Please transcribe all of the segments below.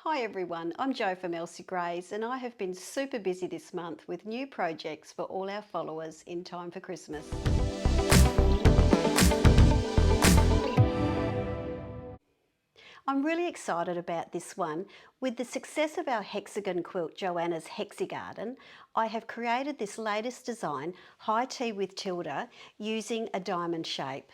Hi everyone, I'm Jo from Elsie Grays and I have been super busy this month with new projects for all our followers in time for Christmas. I'm really excited about this one. With the success of our hexagon quilt, Joanna's Hexi Garden, I have created this latest design, High Tea with Tilda, using a diamond shape.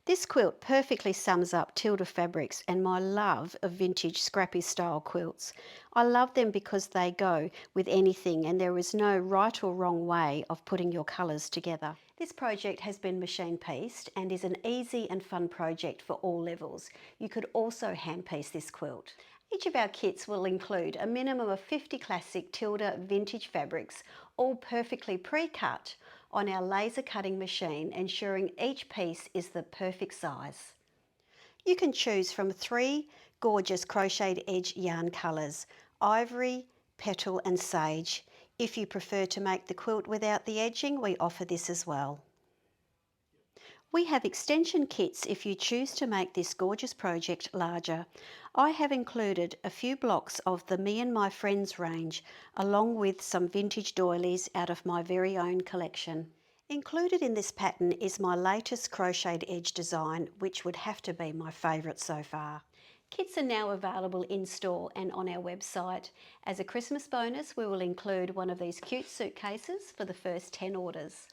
This quilt perfectly sums up Tilda fabrics and my love of vintage scrappy style quilts. I love them because they go with anything and there is no right or wrong way of putting your colours together. This project has been machine pieced and is an easy and fun project for all levels. You could also hand piece this quilt. Each of our kits will include a minimum of 50 classic Tilda vintage fabrics, all perfectly pre-cut on our laser cutting machine, ensuring each piece is the perfect size. You can choose from 3 gorgeous crocheted edge yarn colours, ivory, petal and sage. If you prefer to make the quilt without the edging, we offer this as well. We have extension kits if you choose to make this gorgeous project larger. I have included a few blocks of the Me and My Friends range, along with some vintage doilies out of my very own collection. Included in this pattern is my latest crocheted edge design, which would have to be my favourite so far. Kits are now available in store and on our website. As a Christmas bonus, we will include one of these cute suitcases for the first 10 orders.